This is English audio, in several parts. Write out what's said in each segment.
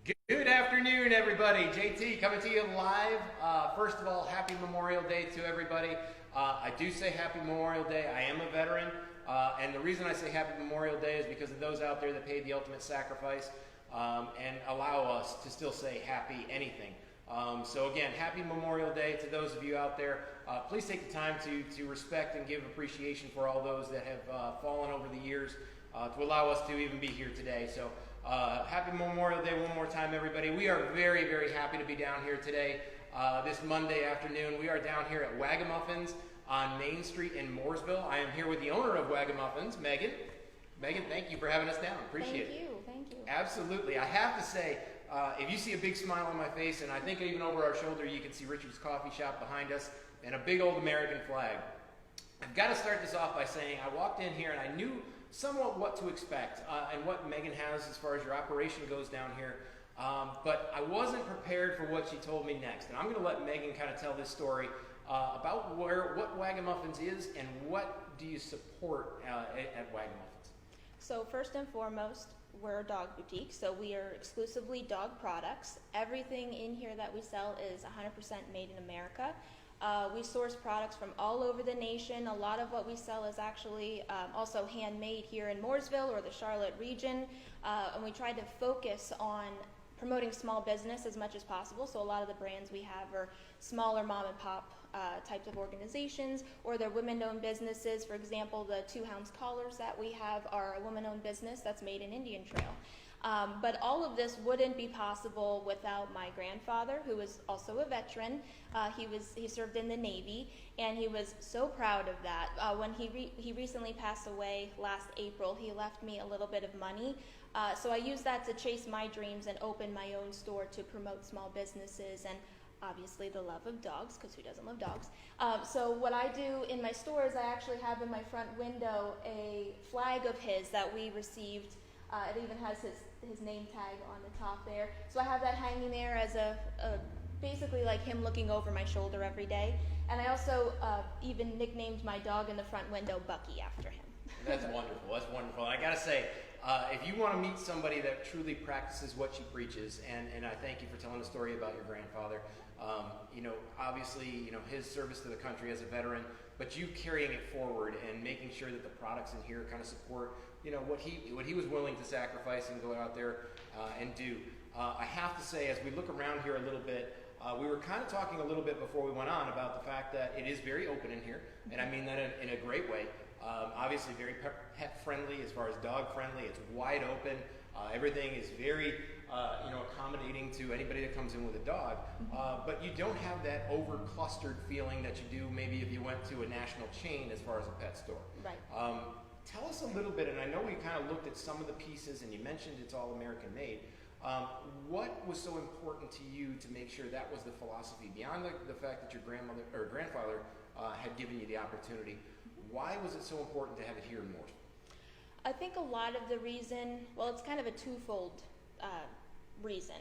Good afternoon, everybody. JT coming to you live. First of all, happy Memorial Day to everybody. I do say happy Memorial Day. I am a veteran, and the reason I say happy Memorial Day is because of those out there that paid the ultimate sacrifice and allow us to still say happy anything. So again, happy Memorial Day to those of you out there. Please take the time to respect and give appreciation for all those that have fallen over the years to allow us to even be here today. So happy Memorial Day one more time, everybody. We are very, very happy to be down here today. This Monday afternoon, we are down here at Wagamuffins on Main Street in Mooresville. I am here with the owner of Wagamuffins, Megan. Megan, thank you for having us down. Appreciate it. Thank you. Absolutely. I have to say, if you see a big smile on my face, and I think even over our shoulder you can see Richard's Coffee Shop behind us, and a big old American flag. I've got to start this off by saying I walked in here and I knew somewhat what to expect and what Megan has as far as your operation goes down here. But I wasn't prepared for what she told me next. And I'm going to let Megan kind of tell this story about what Wagamuffins is and what do you support at Wagamuffins. So first and foremost, we're a dog boutique, so we are exclusively dog products. Everything in here that we sell is 100% made in America. We source products from all over the nation. A lot of what we sell is actually also handmade here in Mooresville or the Charlotte region. And we try to focus on promoting small business as much as possible. So a lot of the brands we have are smaller mom and pop types of organizations, or they're women-owned businesses. For example, the Two Hounds collars that we have are a woman-owned business that's made in Indian Trail. But all of this wouldn't be possible without my grandfather, who is also a veteran. He served in the Navy, and he was so proud of that. When he recently passed away last April, he left me a little bit of money. So I used that to chase my dreams and open my own store to promote small businesses and obviously the love of dogs, because who doesn't love dogs? So what I do in my store is I actually have in my front window a flag of his that we received. It even has his name tag on the top there. So I have that hanging there as a basically like him looking over my shoulder every day. And I also even nicknamed my dog in the front window Bucky after him. That's wonderful. That's wonderful. And I got to say, if you want to meet somebody that truly practices what she preaches, and I thank you for telling the story about your grandfather. Obviously, his service to the country as a veteran, but you carrying it forward and making sure that the products in here kind of support, what he was willing to sacrifice and go out there and do. I have to say, as we look around here a little bit, we were kind of talking a little bit before we went on about the fact that it is very open in here, and I mean that in a great way. Obviously very pet friendly as far as dog friendly. It's wide open. Everything is very accommodating to anybody that comes in with a dog. But you don't have that over clustered feeling that you do maybe if you went to a national chain as far as a pet store. Right. Tell us a little bit, and I know we kind of looked at some of the pieces and you mentioned it's all American made. What was so important to you to make sure that was the philosophy beyond the fact that your grandmother or grandfather had given you the opportunity? Why was it so important to have it here in Mooresville? I think a lot of the reason, well, it's kind of a twofold reason.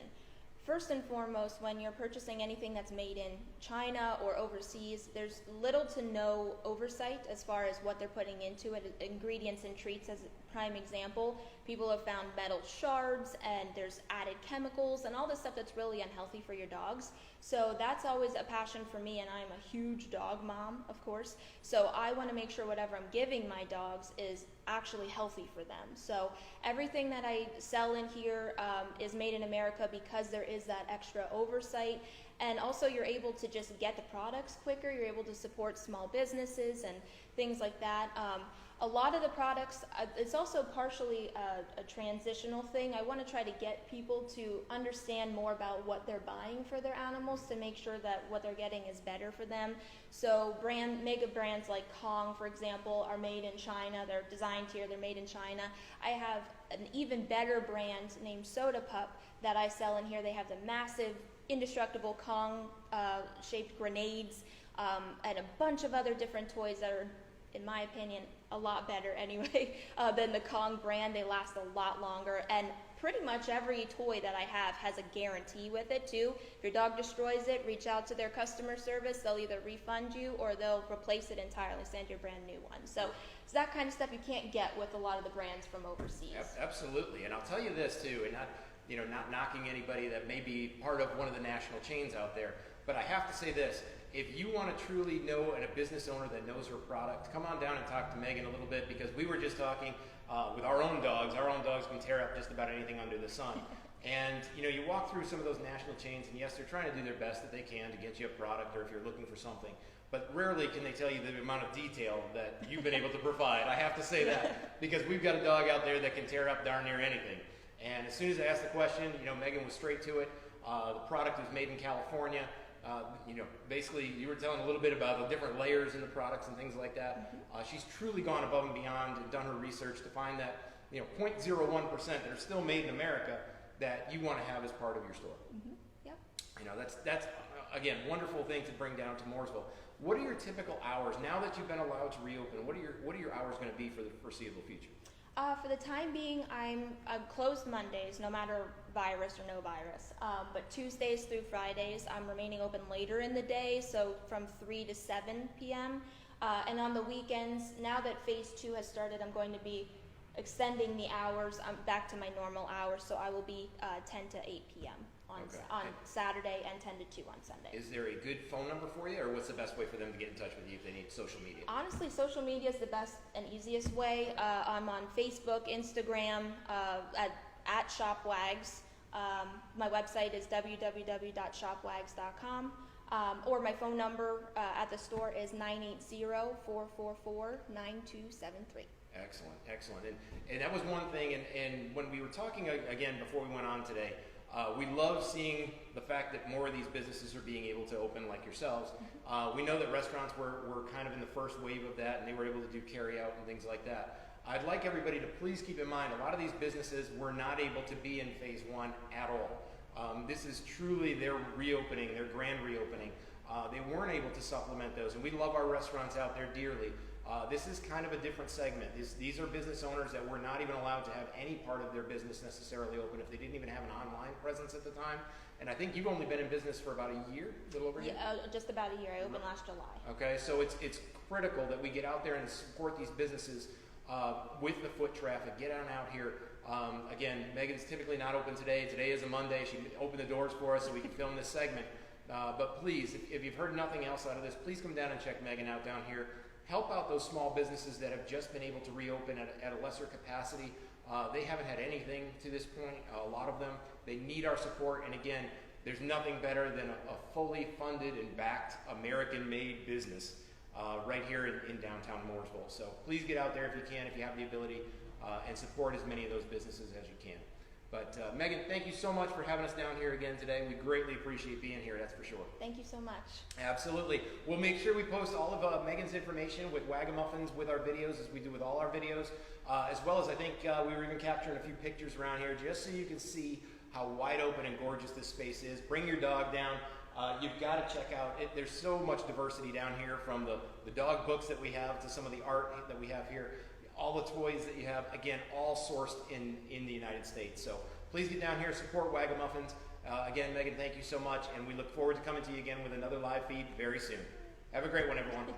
First and foremost, when you're purchasing anything that's made in China or overseas, there's little to no oversight as far as what they're putting into it. Ingredients and treats as a prime example. People have found metal shards and there's added chemicals and all this stuff that's really unhealthy for your dogs. So that's always a passion for me, and I'm a huge dog mom, of course. So I want to make sure whatever I'm giving my dogs is actually healthy for them. So everything that I sell in here is made in America because there is that extra oversight. And also you're able to just get the products quicker. You're able to support small businesses and things like that. A lot of the products, it's also partially a transitional thing. I want to try to get people to understand more about what they're buying for their animals to make sure that what they're getting is better for them. So mega brands like Kong, for example, are made in China. They're designed here. They're made in China. I have an even better brand named Soda Pup that I sell in here. They have the massive indestructible Kong-shaped grenades and a bunch of other different toys that are, in my opinion, a lot better anyway than the Kong brand. They last a lot longer, and pretty much every toy that I have has a guarantee with it too. If your dog destroys it, reach out to their customer service. They'll either refund you or they'll replace it entirely, send you a brand new one. So it's that kind of stuff you can't get with a lot of the brands from overseas. Absolutely, and I'll tell you this too, and not knocking anybody that may be part of one of the national chains out there. But I have to say this, if you want to truly know a business owner that knows her product, come on down and talk to Megan a little bit, because we were just talking with our own dogs. Our own dogs can tear up just about anything under the sun. And you walk through some of those national chains, and yes, they're trying to do their best that they can to get you a product, or if you're looking for something. But rarely can they tell you the amount of detail that you've been able to provide. I have to say that, because we've got a dog out there that can tear up darn near anything. And as soon as I asked the question, Megan was straight to it. The product is made in California. Basically, you were telling a little bit about the different layers in the products and things like that. She's truly gone above and beyond and done her research to find that 0.01% that are still made in America that you want to have as part of your store. Yep. That's again, wonderful thing to bring down to Mooresville. What are your typical hours now that you've been allowed to reopen? What are your hours going to be for the foreseeable future? For the time being, I'm closed Mondays, no matter virus or no virus. But Tuesdays through Fridays, I'm remaining open later in the day, so from 3 to 7 p.m. And on the weekends, now that phase 2 has started, I'm going to be extending the hours back to my normal hours, so I will be 10 to 8 p.m. on Saturday and 10 to 2 on Sunday. Is there a good phone number for you, or what's the best way for them to get in touch with you if they need social media? Honestly, social media is the best and easiest way. I'm on Facebook, Instagram, at ShopWags. My website is www.shopwags.com. Or my phone number at the store is 980-444-9273. Excellent. And that was one thing, and when we were talking again before we went on today, we love seeing the fact that more of these businesses are being able to open like yourselves. We know that restaurants were kind of in the first wave of that, and they were able to do carry out and things like that. I'd like everybody to please keep in mind, a lot of these businesses were not able to be in phase 1 at all. This is truly their reopening, their grand reopening. They weren't able to supplement those, and we love our restaurants out there dearly. This is kind of a different segment. These are business owners that were not even allowed to have any part of their business necessarily open if they didn't even have an online presence at the time. And I think you've only been in business for about a year, a little over a year? Yeah, just about a year. I opened last July. Okay, so it's critical that we get out there and support these businesses with the foot traffic. Get on out here. Again, Megan's typically not open today. Today is a Monday. She opened the doors for us so we can film this segment. But please, if you've heard nothing else out of this, please come down and check Megan out down here. Help out those small businesses that have just been able to reopen at a lesser capacity. They haven't had anything to this point, a lot of them. They need our support, and again, there's nothing better than a fully funded and backed American-made business right here in downtown Mooresville. So please get out there if you can, if you have the ability, and support as many of those businesses as you can. But Megan, thank you so much for having us down here again today. We greatly appreciate being here, that's for sure. Thank you so much. Absolutely. We'll make sure we post all of Megan's information with Wagamuffins with our videos, as we do with all our videos, as well as I think we were even capturing a few pictures around here just so you can see how wide open and gorgeous this space is. Bring your dog down. You've got to check out it. There's so much diversity down here, from the dog books that we have to some of the art that we have here. All the toys that you have, again, all sourced in the United States. So please get down here, support Wagamuffins. Again, Megan, thank you so much, and we look forward to coming to you again with another live feed very soon. Have a great one, everyone.